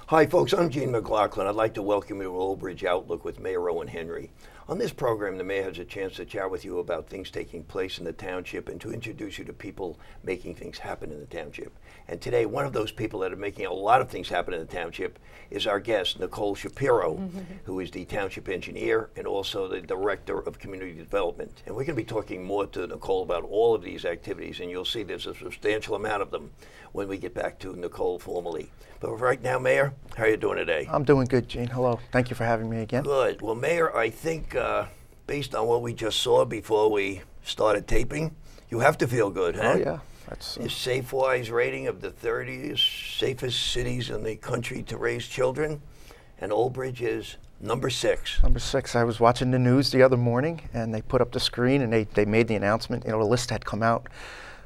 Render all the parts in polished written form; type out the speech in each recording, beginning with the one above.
Hi folks, I'm Gene McLaughlin. I'd like to welcome you to Old Bridge Outlook with Mayor Owen Henry. On this program, the Mayor has a chance to chat with you about things taking place in the township and to introduce you to people making things happen in the township. And today, one of those people that are making a lot of things happen in the township is our guest, Nicole Shapiro, who is the Township Engineer and also the Director of Community Development. And we're going to be talking more to Nicole about all of these activities, and you'll see there's a substantial amount of them when we get back to Nicole formally. But right now, Mayor, how are you doing today? I'm doing good, Gene. Hello. Thank you for having me again. Good. Well, Mayor, I think based on what we just saw before we started taping, you have to feel good, huh? Oh, yeah. That's The SafeWise rating of the 30 safest cities in the country to raise children, and Old Bridge is number 6. number 6. I was watching the news the other morning, and they put up the screen, and they made the announcement. You know, a list had come out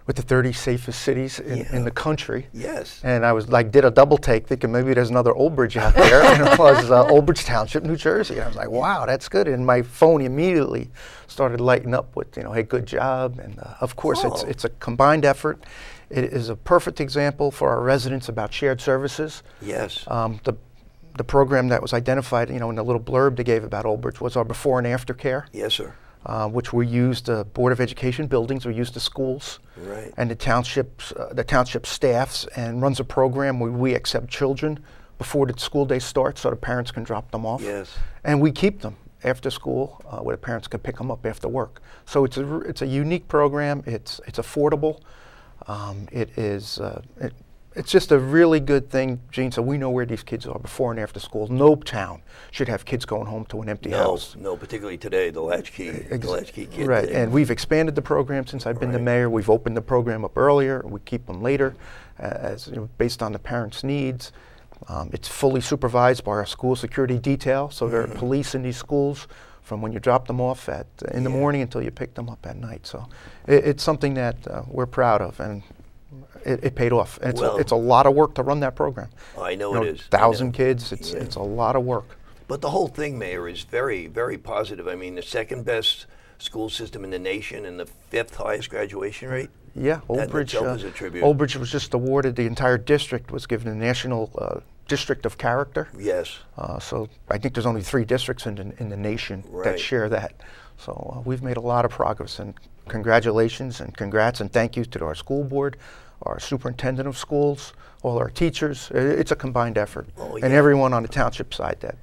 with the 30 safest cities in the country. Yes. And I was like, did a double take, thinking maybe there's another Old Bridge out there, and it was Old Bridge Township, New Jersey. And I was like, wow, that's good. And my phone immediately started lighting up with, you know, hey, good job. And of course, it's a combined effort. It is a perfect example for our residents about shared services. Yes. The program that was identified, you know, in the little blurb they gave about Old Bridge was our before and after care. Yes, sir. Which we used the Board of Education buildings, we used the schools, Right. and the township staffs, and runs a program where we accept children before the school day starts so the parents can drop them off. Yes. And we keep them after school where the parents can pick them up after work. So it's a unique program. It's affordable. It's just a really good thing, Gene, so we know where these kids are before and after school. No town should have kids going home to an empty house. No, particularly today, the latchkey kid. Right, thing. and we've expanded the program since I've been the mayor. We've opened the program up earlier. We keep them later, as you know, based on the parents' needs. It's fully supervised by our school security detail, so there are police in these schools from when you drop them off in the morning until you pick them up at night. So it's something that we're proud of, and it paid off. And it's a lot of work to run that program. I know it is. 1,000 kids, it's a lot of work. But the whole thing, Mayor, is very, very positive. I mean, the second best school system in the nation and the 5th highest graduation rate. Yeah, Old Bridge. Is a tribute. Old Bridge was just awarded, the entire district was given a National District of Character. Yes. So I think there's only 3 districts in the nation that share that. So we've made a lot of progress, and congratulations and congrats and thank you to our school board, our superintendent of schools, all our teachers. It's a combined effort, and everyone on the township side that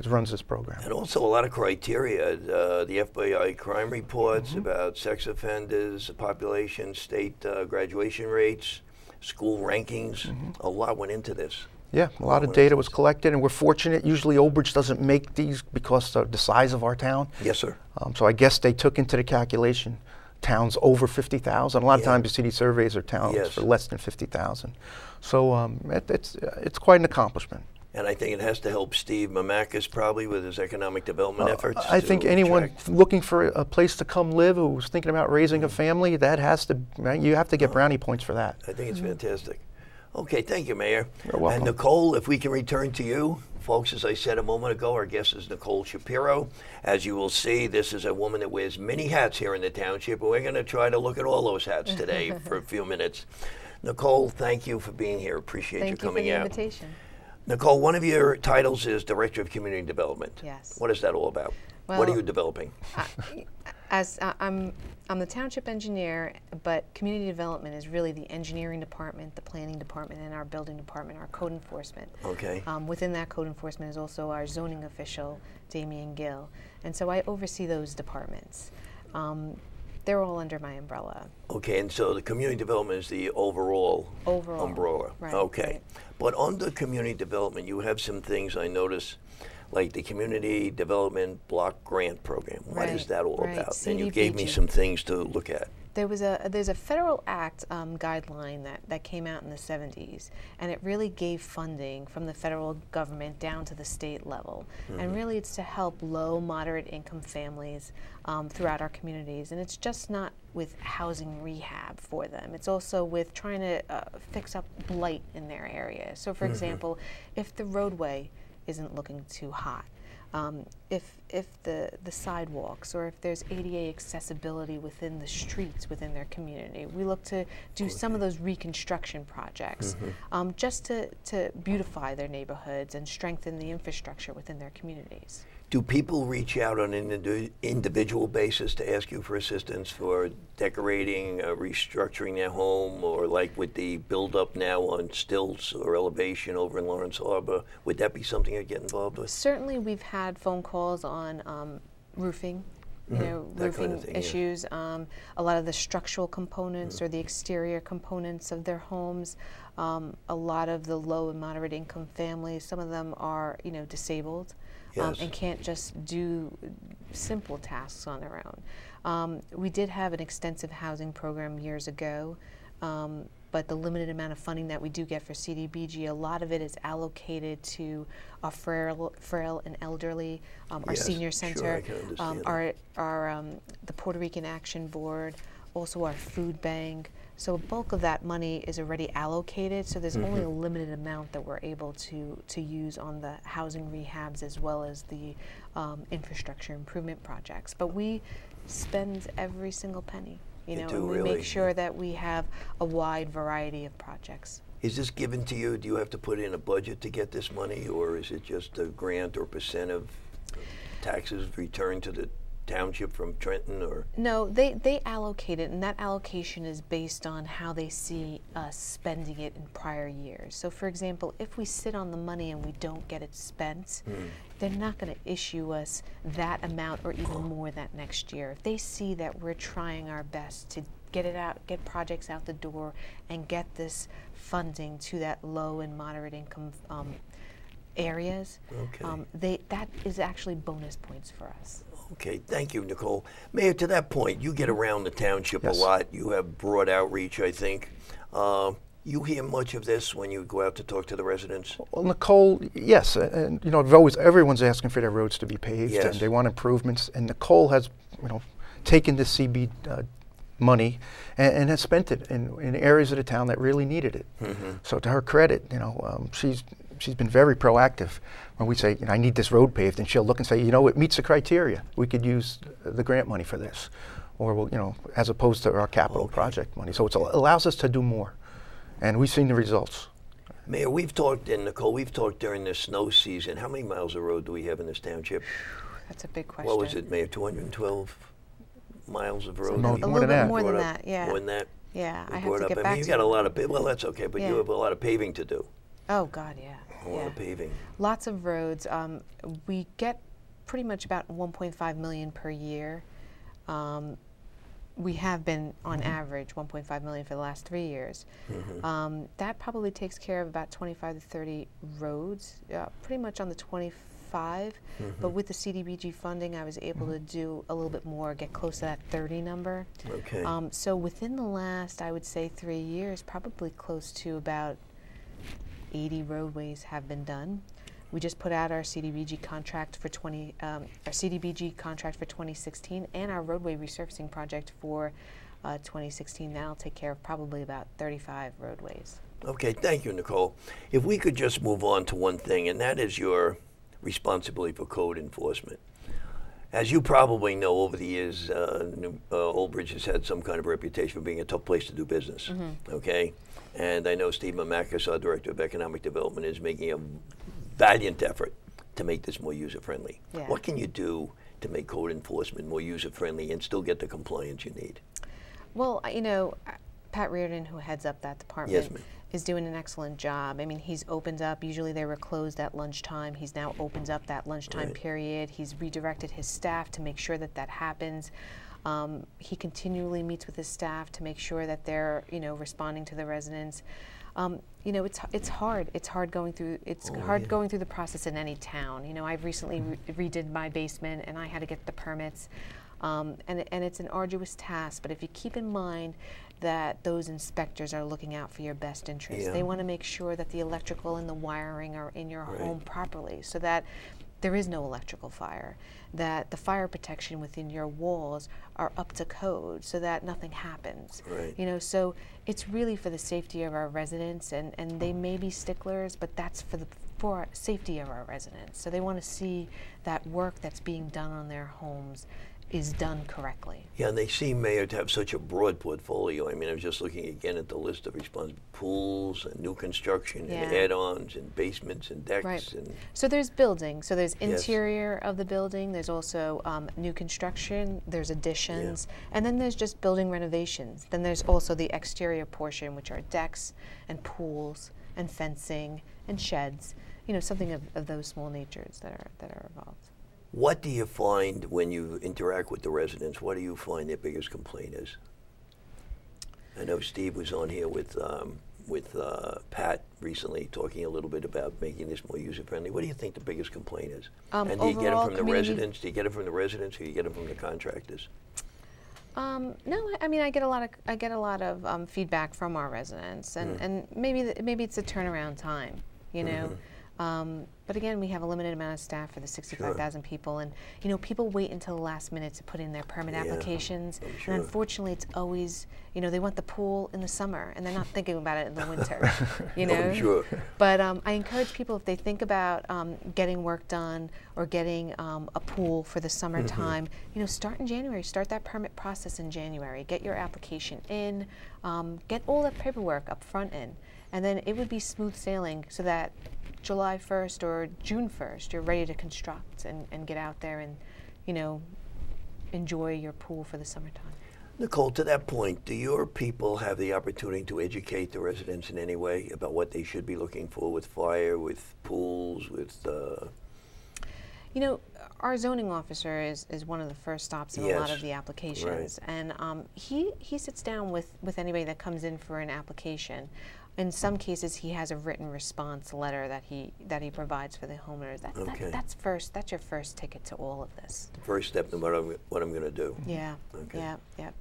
runs this program. And also a lot of criteria, the FBI crime reports about sex offenders, population, state graduation rates, school rankings. A lot went into this. Yeah, a lot of data was collected, and we're fortunate. Usually Old Bridge doesn't make these because of the size of our town. Yes, sir. So I guess they took into the calculation towns over 50,000. A lot of times the city surveys are towns for less than 50,000. So it's quite an accomplishment. And I think it has to help Steve Mamakis probably with his economic development efforts. I think anyone looking for a place to come live who's thinking about raising a family, that has to, you have to get brownie points for that. I think it's fantastic. Okay, thank you, Mayor. You're welcome. And Nicole, if we can return to you. Folks, as I said a moment ago, our guest is Nicole Shapiro. As you will see, this is a woman that wears many hats here in the township, and we're going to try to look at all those hats today for a few minutes. Nicole, thank you for being here. Appreciate you coming out. Thank you for the invitation. Nicole, one of your titles is Director of Community Development. Yes. What is that all about? Well, what are you developing? I'm the township engineer, but community development is really the engineering department, the planning department, and our building department, our code enforcement. Okay. Within that code enforcement is also our zoning official, Damian Gill. And so I oversee those departments. They're all under my umbrella. Okay, and so the community development is the overall umbrella. Right. Okay. Right. But under community development, you have some things I notice, like the Community Development Block Grant Program. What is that all about? And you gave me some things to look at. There's a federal act guideline that came out in the 70s, and it really gave funding from the federal government down to the state level. And really it's to help low, moderate income families throughout our communities. And it's just not with housing rehab for them. It's also with trying to fix up blight in their area. So for example, if the roadway isn't looking too hot, if the sidewalks, or if there's ADA accessibility within the streets within their community. We look to do some of those reconstruction projects just to beautify their neighborhoods and strengthen the infrastructure within their communities. Do people reach out on an individual basis to ask you for assistance for decorating, restructuring their home, or like with the build-up now on stilts or elevation over in Lawrence Harbor? Would that be something you'd get involved with? Certainly, we've had phone calls on roofing, roofing kind of thing, issues, a lot of the structural components or the exterior components of their homes. A lot of the low and moderate income families, some of them are, disabled. And can't just do simple tasks on their own. We did have an extensive housing program years ago, but the limited amount of funding that we do get for CDBG, a lot of it is allocated to our frail and elderly, our senior center, the Puerto Rican Action Board, also our food bank. So a bulk of that money is already allocated, so there's only a limited amount that we're able to use on the housing rehabs as well as the infrastructure improvement projects. But we spend every single penny, and we make sure that we have a wide variety of projects. Is this given to you? Do you have to put in a budget to get this money, or is it just a grant or percent of taxes returned to the township from Trenton? Or no, they allocate it, and that allocation is based on how they see us spending it in prior years. So for example, if we sit on the money and we don't get it spent, they're not going to issue us that amount or even more that next year. If they see that we're trying our best to get it out, get projects out the door, and get this funding to that low and moderate income areas, that is actually bonus points for us. Okay, thank you, Nicole. Mayor, to that point, you get around the township a lot. You have broad outreach, I think. You hear much of this when you go out to talk to the residents? Well, Nicole, yes, and everyone's asking for their roads to be paved, and they want improvements. And Nicole has, taken the CB money and has spent it in areas of the town that really needed it. So to her credit, she's been very proactive. When we say, I need this road paved, and she'll look and say, it meets the criteria. We could use the grant money for this, or we'll, as opposed to our capital project money. So it allows us to do more, and we've seen the results. Mayor, we've talked, and Nicole, we've talked during the snow season. How many miles of road do we have in this township? That's a big question. What was it, Mayor? 212 miles of road? No, a little bit more than that, yeah. More than that? Yeah, I have to get back to you. You got a lot of, well, that's okay, but you have a lot of paving to do. Oh, God, yeah. A lot of paving. Lots of roads. We get pretty much about 1.5 million per year. We have been, on average, 1.5 million for the last 3 years. That probably takes care of about 25 to 30 roads, pretty much on the 25. But with the CDBG funding, I was able to do a little bit more, get close to that 30 number. Okay. So within the last, I would say, 3 years, probably close to about 80 roadways have been done. We just put out our CDBG contract for 2016 and our roadway resurfacing project for 2016. That'll take care of probably about 35 roadways. Okay, thank you, Nicole. If we could just move on to one thing, and that is your responsibility for code enforcement. As you probably know, over the years, Old Bridge has had some kind of reputation for being a tough place to do business. Okay. And I know Steve Mamakis, our Director of Economic Development, is making a valiant effort to make this more user-friendly. What can you do to make code enforcement more user-friendly and still get the compliance you need? Well, Pat Reardon, who heads up that department, is doing an excellent job. I mean, he's opened up, usually they were closed at lunchtime. He's now opened up that lunchtime period. He's redirected his staff to make sure that that happens. He continually meets with his staff to make sure that they're, responding to the residents. It's hard. It's hard going through. Going through the process in any town. I've recently redid my basement, and I had to get the permits, and it's an arduous task. But if you keep in mind that those inspectors are looking out for your best interests, they want to make sure that the electrical and the wiring are in your home properly, so that there is no electrical fire, that the fire protection within your walls are up to code so that nothing happens. Right. You know, so it's really for the safety of our residents, and they may be sticklers, but that's for safety of our residents. So they want to see that work that's being done on their homes is done correctly. Yeah, and they seem, Mayor, to have such a broad portfolio. I mean, I was just looking again at the list of responsible pools and new construction and add-ons and basements and decks. Right. And so there's building. So there's interior of the building. There's also new construction. There's additions. And then there's just building renovations. Then there's also the exterior portion, which are decks and pools and fencing and sheds. You know, something of those small natures that are involved. What do you find when you interact with the residents? What do you find their biggest complaint is? I know Steve was on here with Pat recently talking a little bit about making this more user-friendly. What do you think the biggest complaint is? And do you get it from the residents? Do you get it from the residents, or do you get it from the contractors? No, I mean I get a lot of feedback from our residents, and maybe it's a turnaround time, you know. But again, we have a limited amount of staff for the 65,000 people, and you know, people wait until the last minute to put in their permit applications, and unfortunately, it's always, you know, they want the pool in the summer, and they're not thinking about it in the winter, you know. But I encourage people, if they think about getting work done or getting a pool for the summertime, you know, start in January. Start that permit process in January. Get your application in, get all that paperwork up front in, and then it would be smooth sailing so that July 1st or June 1st, you're ready to construct and get out there and, you know, enjoy your pool for the summertime. Nicole, to that point, do your people have the opportunity to educate the residents in any way about what they should be looking for with fire, with pools, with... You know, our zoning officer is one of the first stops in a lot of the applications, and he sits down with anybody that comes in for an application. In some cases, he has a written response letter that he provides for the homeowners. That's your first ticket to all of this. The first step in what I'm going to do. Yeah.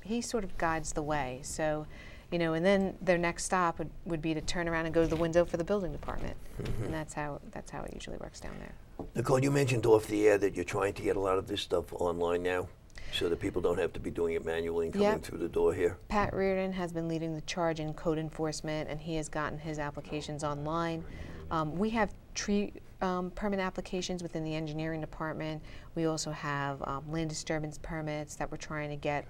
He sort of guides the way. So, you know, and then their next stop would be to turn around and go to the window for the building department, and that's how it usually works down there. Nicole, you mentioned off the air that you're trying to get a lot of this stuff online now, so that people don't have to be doing it manually and coming through the door here. Pat Reardon has been leading the charge in code enforcement, and he has gotten his applications online. We have tree permit applications within the engineering department. We also have land disturbance permits that we're trying to get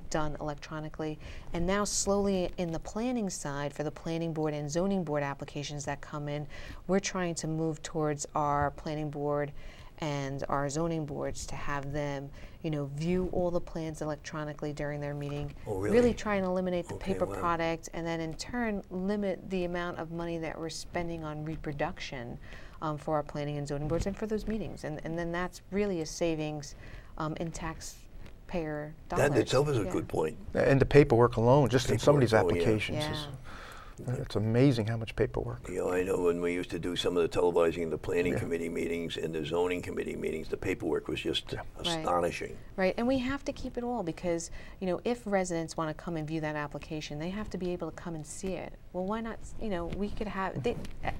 done electronically. And now slowly in the planning side, for the planning board and zoning board applications that come in, we're trying to move towards our planning board and our zoning boards to have them, you know, view all the plans electronically during their meeting. Oh, really? Really try and eliminate the paper product, and then in turn limit the amount of money that we're spending on reproduction for our planning and zoning boards and for those meetings. And then that's really a savings in taxpayer dollars. That itself is a good point. And the paperwork alone, just in some of these applications. It's amazing how much paperwork. You know, I know when we used to do some of the televising of the planning committee meetings and the zoning committee meetings, the paperwork was just astonishing. Right, and we have to keep it all because, you know, if residents want to come and view that application, they have to be able to come and see it. Well, why not, you know, we could have,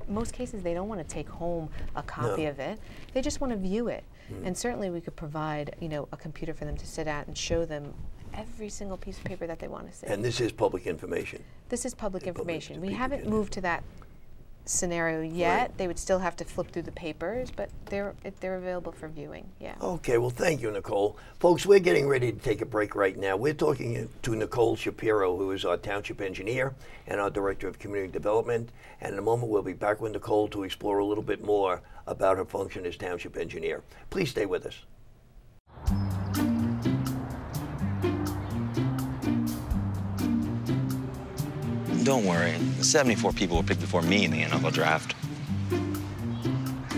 most cases they don't want to take home a copy of it. They just want to view it. And certainly we could provide, you know, a computer for them to sit at and show them every single piece of paper that they want to see. And this is public information. This is public information. We haven't moved to that scenario yet. They would still have to flip through the papers, but they're available for viewing. Okay, well, thank you, Nicole. Folks, we're getting ready to take a break right now. We're talking to Nicole Shapiro, who is our township engineer and our director of community development. And in a moment, we'll be back with Nicole to explore a little bit more about her function as township engineer. Please stay with us. Don't worry, 74 people were picked before me in the NFL draft.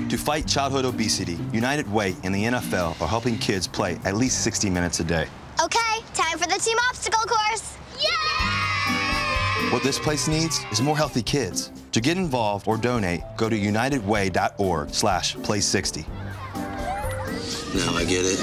To fight childhood obesity, United Way and the NFL are helping kids play at least 60 minutes a day. Okay, time for the team obstacle course. Yay! What this place needs is more healthy kids. To get involved or donate, go to unitedway.org/play60. Now I get it.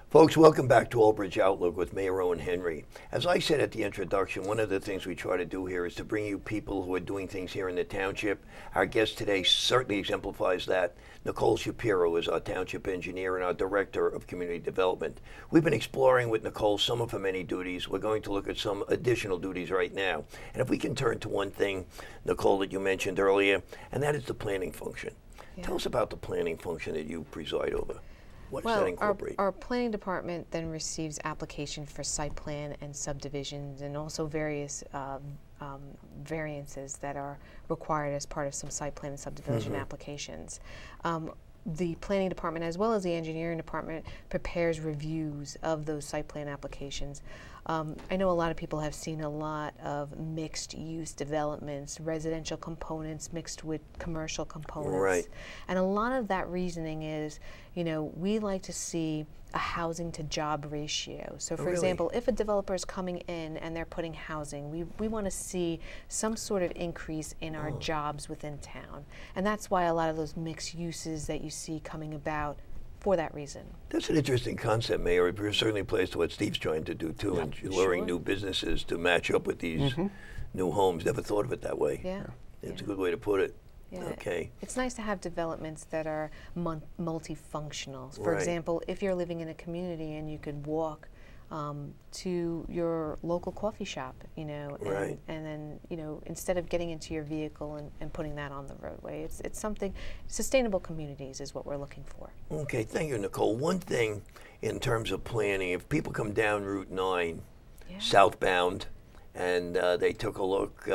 Folks, welcome back to Old Bridge Outlook with Mayor Owen Henry. As I said at the introduction, one of the things we try to do here is to bring you people who are doing things here in the township. Our guest today certainly exemplifies that. Nicole Shapiro is our township engineer and our director of community development. We've been exploring with Nicole some of her many duties. We're going to look at some additional duties right now. And if we can turn to one thing, Nicole, that you mentioned earlier, and that is the planning function. Yeah. Tell us about the planning function that you preside over. What does that incorporate? Our planning department then receives application for site plan and subdivisions, and also various variances that are required as part of some site plan and subdivision applications. The planning department, as well as the engineering department, prepares reviews of those site plan applications. I know a lot of people have seen a lot of mixed-use developments, residential components mixed with commercial components. Right. And a lot of that reasoning is, you know, we like to see a housing to job ratio. So for example, if a developer is coming in and they're putting housing, we want to see some sort of increase in our jobs within town. And that's why a lot of those mixed uses that you see coming about for that reason. That's an interesting concept, Mayor. It certainly plays to what Steve's trying to do too, and luring new businesses to match up with these new homes. Never thought of it that way. Yeah. It's a good way to put it. Yeah. Okay. It's nice to have developments that are multifunctional. For example, if you're living in a community and you could walk to your local coffee shop, you know, and then, you know, instead of getting into your vehicle and putting that on the roadway, it's something, sustainable communities is what we're looking for. Okay, thank you, Nicole. One thing in terms of planning, if people come down Route 9 southbound and they took a look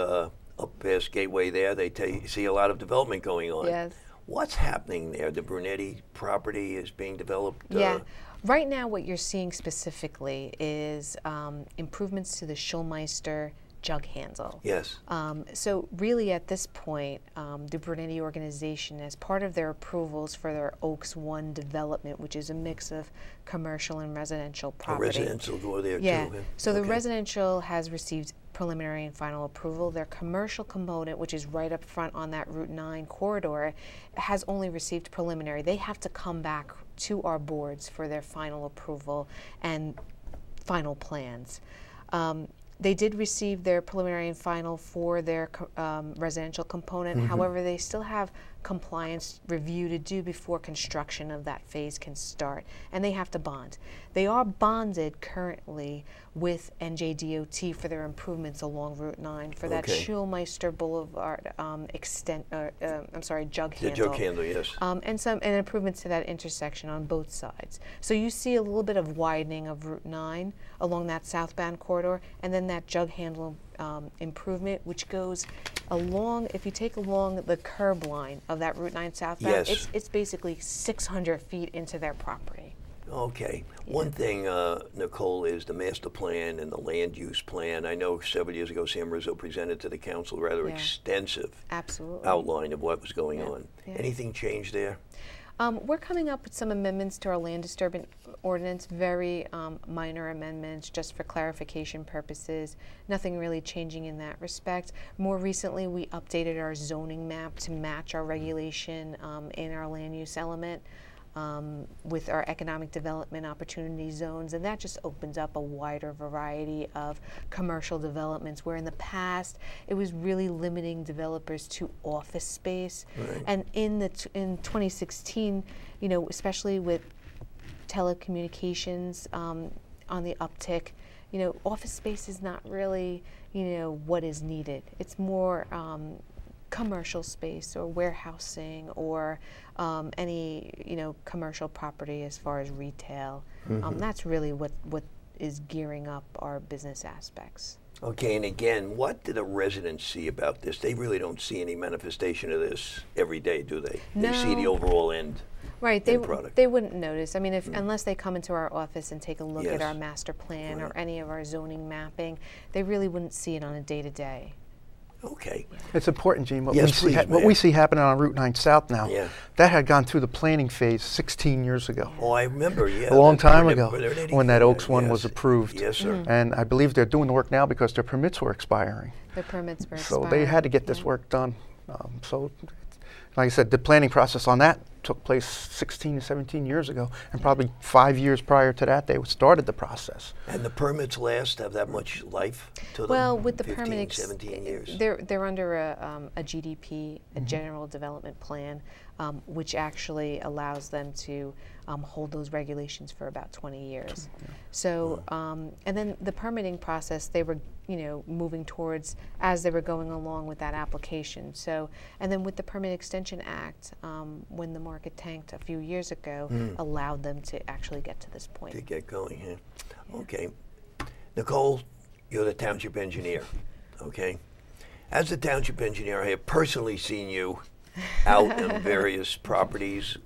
up past Gateway there, they see a lot of development going on. Yes. What's happening there? The Brunetti property is being developed? Yeah. Right now what you're seeing specifically is improvements to the Schulmeister jug handle. Yes. So really at this point, the Brunetti organization, as part of their approvals for their Oaks 1 development, which is a mix of commercial and residential property. Residential go there too. Yeah. So the residential has received preliminary and final approval. Their commercial component, which is right up front on that Route 9 corridor, has only received preliminary. They have to come back to our boards for their final approval and final plans. They did receive their preliminary and final for their residential component. However, they still have compliance review to do before construction of that phase can start, and they have to bond. They are bonded currently with NJDOT for their improvements along Route 9 for that Schulmeister Boulevard jug handle. The jug handle, yes. And improvements to that intersection on both sides. So you see a little bit of widening of Route 9 along that southbound corridor, and then that jug handle improvement, which goes along, if you take along the curb line of that Route 9 southbound, it's basically 600 feet into their property. Okay. One thing, Nicole, is the master plan and the land use plan. I know several years ago Sam Rizzo presented to the council a rather extensive outline of what was going on. Anything changed there? We're coming up with some amendments to our land disturbance ordinance, very minor amendments just for clarification purposes. Nothing really changing in that respect. More recently, we updated our zoning map to match our regulation in our land use element with our economic development opportunity zones, and that just opens up a wider variety of commercial developments, where in the past it was really limiting developers to office space. And in 2016, you know, especially with telecommunications on the uptick, you know, office space is not really, you know, what is needed. It's more commercial space or warehousing or any, you know, commercial property as far as retail. That's really what is gearing up our business aspects. Okay, and again, what do the residents see about this? They really don't see any manifestation of this every day, do they? No. They see the overall end. Right, they wouldn't notice. I mean, unless they come into our office and take a look at our master plan or any of our zoning mapping, they really wouldn't see it on a day-to-day. Okay. It's important, Gene. What we see happening on Route 9 South now, that had gone through the planning phase 16 years ago. Oh, I remember, a long time ago when that Oaks 1 was approved. Yes, sir. And I believe they're doing the work now because their permits were expiring. Their permits were expiring. So they had to get this work done. So, like I said, the planning process on that took place 16 to 17 years ago, and probably 5 years prior to that, they started the process. And the permits have that much life to them? Well, with the 15, permit, 17 years? they're under a GDP, a General Development Plan, which actually allows them to hold those regulations for about 20 years. So, and then the permitting process, they were, moving towards as they were going along with that application. So, and then with the Permit Extension Act, when the market tanked a few years ago, allowed them to actually get to this point. To get going, yeah. Okay. Nicole, you're the township engineer, okay? As the township engineer, I have personally seen you out on various properties,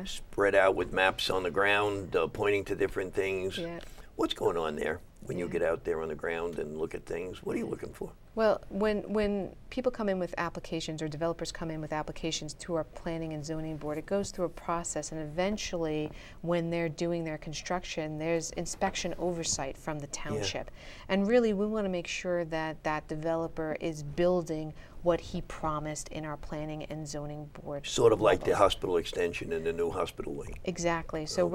spread out with maps on the ground, pointing to different things. Yeah. What's going on there when you get out there on the ground and look at things? What are you looking for? Well, when people come in with applications or developers come in with applications to our Planning and Zoning Board, it goes through a process, and eventually when they're doing their construction, there's inspection oversight from the township. And really we want to make sure that that developer is building what he promised in our Planning and Zoning Board. Sort of like the hospital extension and the new hospital wing. Exactly. So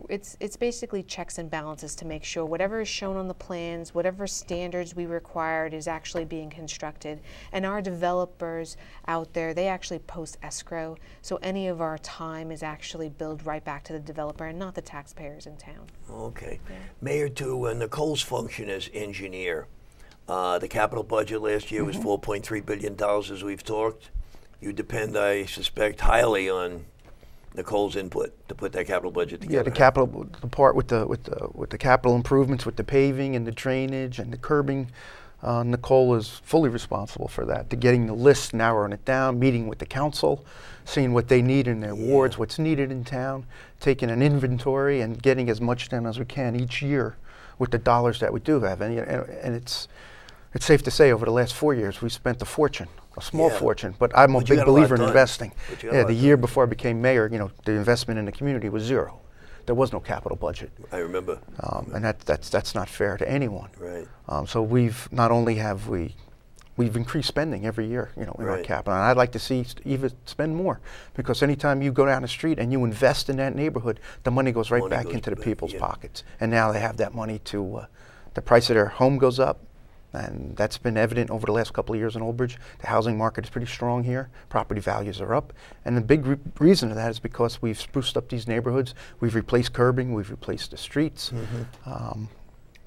it's basically checks and balances to make sure whatever is shown on the plans, whatever standards we required is actually being constructed. And our developers out there, they actually post escrow, so any of our time is actually billed right back to the developer and not the taxpayers in town. Okay. Yeah. Mayor, to Nicole's function as engineer, the capital budget last year was $4.3 billion, as we've talked. You depend, I suspect, highly on Nicole's input to put that capital budget together. Yeah, the part with the capital improvements, with the paving and the drainage and the curbing, Nicole is fully responsible for that. To getting the list, narrowing it down, meeting with the council, seeing what they need in their wards, what's needed in town, taking an inventory and getting as much done as we can each year with the dollars that we do have. And it's safe to say over the last 4 years we've spent a fortune, a small fortune, but I'm a big believer in investing. The year before I became mayor, the investment in the community was zero. There was no capital budget. I remember. And that's not fair to anyone. Right. So we've not only have we've increased spending every year, in our capital, and I'd like to see even spend more, because anytime you go down the street and you invest in that neighborhood, the money goes right back into the people's pockets, and now they have that money to the price of their home goes up. And that's been evident over the last couple of years in Old Bridge. The housing market is pretty strong here. Property values are up. And the big reason of that is because we've spruced up these neighborhoods. We've replaced curbing. We've replaced the streets.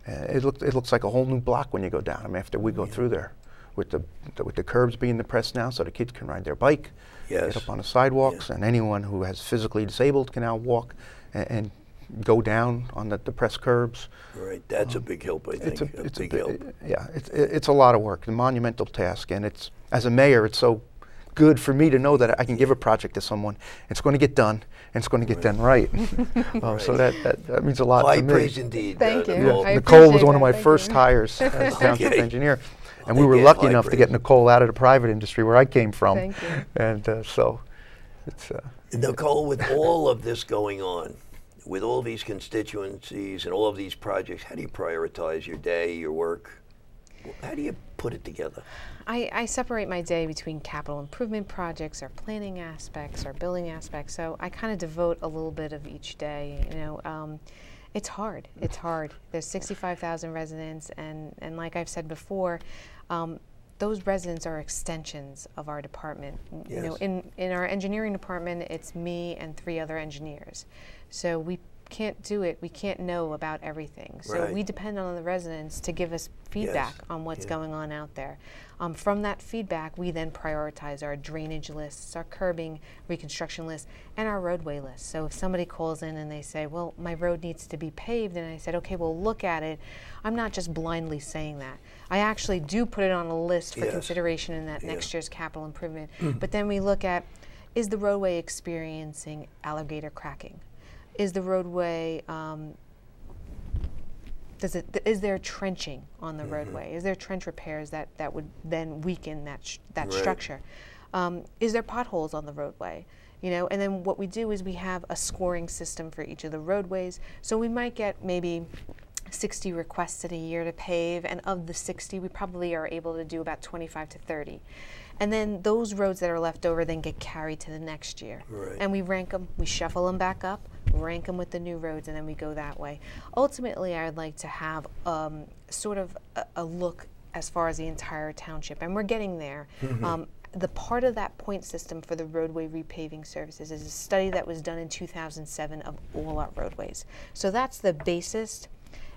It looks like a whole new block when you go down. After we go through there, with the curbs being depressed now, so the kids can ride their bike, get up on the sidewalks, and anyone who has physically disabled can now walk and go down on the depressed curbs. Right, that's a big help, I think. It's a big help. Yeah, it's a lot of work, a monumental task, and it's, as a mayor, it's so good for me to know that I can give a project to someone, it's going to get done, and it's going to get done right. So that means a lot to me. High praise indeed. Thank you. Nicole was one of my first hires as township engineer, and we were lucky enough to get Nicole out of the private industry where I came from. Thank you. And so it's... Nicole, with all of this going on, with all these constituencies and all of these projects, how do you prioritize your day, your work? How do you put it together? I separate my day between capital improvement projects, our planning aspects, our building aspects. So I kind of devote a little bit of each day. It's hard. It's hard. There's 65,000 residents, and like I've said before, those residents are extensions of our department. Yes. In our engineering department, it's me and 3 other engineers. So we can't do it. We can't know about everything. So we depend on the residents to give us feedback on what's going on out there. From that feedback, we then prioritize our drainage lists, our curbing reconstruction lists, and our roadway lists. So if somebody calls in and they say, well, my road needs to be paved, and I said, okay, well, look at it. I'm not just blindly saying that. I actually do put it on a list for consideration in that next year's capital improvement. But then we look at, is the roadway experiencing alligator cracking? Is the roadway, is there trenching on the roadway? Is there trench repairs that would then weaken that structure? Is there potholes on the roadway? And then what we do is we have a scoring system for each of the roadways. So we might get maybe 60 requests in a year to pave, and of the 60, we probably are able to do about 25 to 30. And then those roads that are left over then get carried to the next year. Right. And we rank them, we shuffle them back up, rank them with the new roads, and then we go that way. Ultimately, I would like to have sort of a look as far as the entire township, and we're getting there. The part of that point system for the roadway repaving services is a study that was done in 2007 of all our roadways. So that's the basis,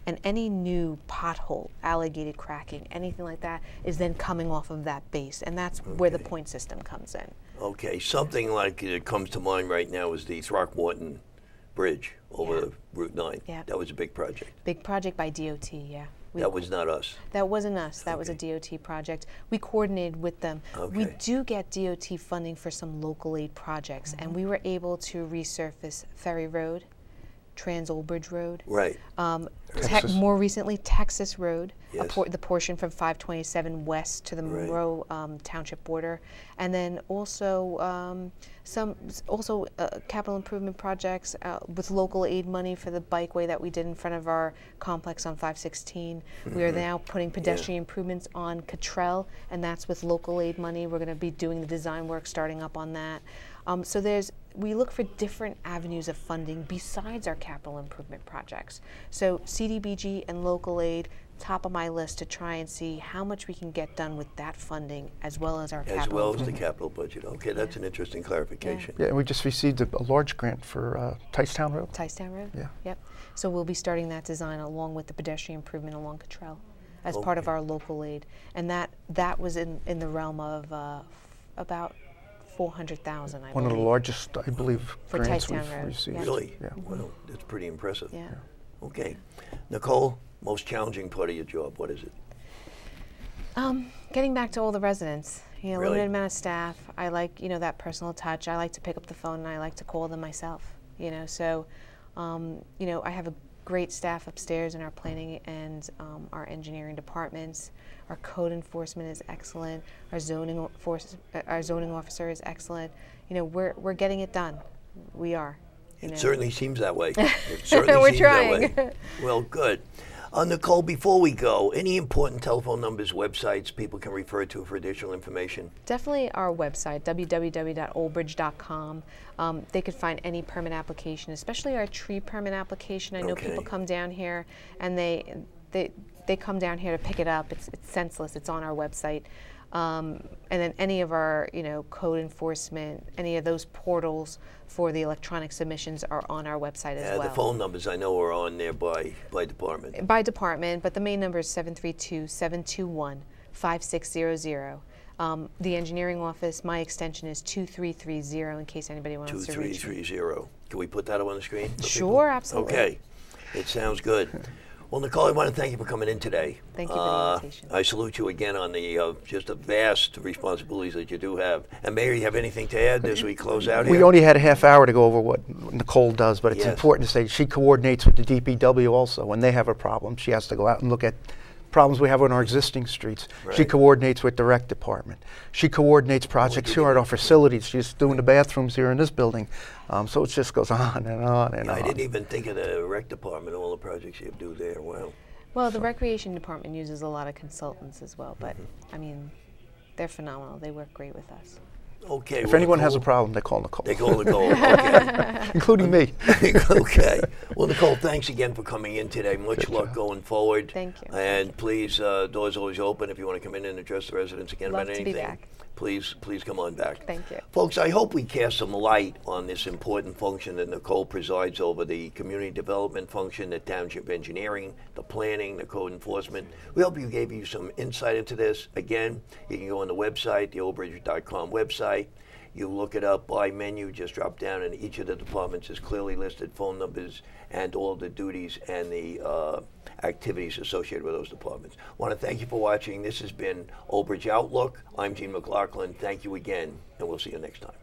and any new pothole, alligated cracking, anything like that is then coming off of that base, and that's where the point system comes in. Okay, something like it comes to mind right now is the Throckmorton Bridge over Route 9. Yeah. That was a big project. Big project by DOT, yeah. That was not us. That wasn't us. That was a DOT project. We coordinated with them. We do get DOT funding for some local aid projects, and we were able to resurface Ferry Road, Trans-Old Bridge Road. Right. More recently, Texas Road, Yes. the portion from 527 west to the Monroe Township border, and then also capital improvement projects with local aid money for the bikeway that we did in front of our complex on 516. We are now putting pedestrian improvements on Cottrell, and that's with local aid money. We're going to be doing the design work starting up on that. So we look for different avenues of funding besides our capital improvement projects. So CDBG and local aid, top of my list to try and see how much we can get done with that funding as well as our capital. As well as the capital budget. Okay, that's an interesting clarification. Yeah, and we just received a large grant for Ticetown Road. Ticetown Road? Yeah. Yep. So we'll be starting that design along with the pedestrian improvement along Cottrell as part of our local aid. And that was in the realm of about 400,000, I believe. One of the largest, I believe, For grants Ticetown we've Road, received. yeah. Really? Yeah. Well, that's pretty impressive. Yeah. Okay. Nicole, most challenging part of your job, what is it? Getting back to all the residents. Really? Limited amount of staff. I like, that personal touch. I like to pick up the phone and I like to call them myself. So, I have a great staff upstairs in our planning and our engineering departments. Our code enforcement is excellent. Our zoning officer is excellent. We're getting it done. We are. It certainly seems that way. It certainly We're seems trying. That way. Well, good. Nicole, before we go, any important telephone numbers, websites people can refer to for additional information? Definitely our website, www.oldbridge.com. They could find any permit application, especially our tree permit application. I know people come down here and they come down here to pick it up. It's senseless. It's on our website. And then any of our, code enforcement, any of those portals for the electronic submissions are on our website as well. The phone numbers I know are on there by department. By department, but the main number is 732-721-5600. The engineering office, my extension is 2330 in case anybody wants to reach me. 2330. Can we put that up on the screen? Sure, absolutely. Okay. It sounds good. Well, Nicole, I want to thank you for coming in today. Thank you for the invitation. I salute you again on the just the vast responsibilities that you do have. And Mayor, you have anything to add as we close out here? We only had a half hour to go over what Nicole does, but it's important to say she coordinates with the DPW also. When they have a problem, she has to go out and look at problems we have on our existing streets. Right. She coordinates with the rec department. She coordinates projects here at our facilities. She's doing the bathrooms here in this building. So it just goes on and on and on. I didn't even think of the rec department, all the projects you do there. Wow. Well, the recreation department uses a lot of consultants as well, but I mean, they're phenomenal. They work great with us. Okay. If anyone has a problem, they call Nicole. They call Nicole. Okay. Including me. Okay. Well, Nicole, thanks again for coming in today. Much luck going forward. Thank you. And please, doors always open if you want to come in and address the residents again Love about to anything. be back. Please come on back. Thank you. Folks, I hope we cast some light on this important function that Nicole presides over, the community development function, the township engineering, the planning, the code enforcement. We hope you gave you some insight into this. Again, you can go on the website, the oldbridge.com website. You look it up by menu, just drop down, and each of the departments is clearly listed, phone numbers, and all the duties and the activities associated with those departments. I want to thank you for watching. This has been Old Bridge Outlook. I'm Gene McLaughlin. Thank you again, and we'll see you next time.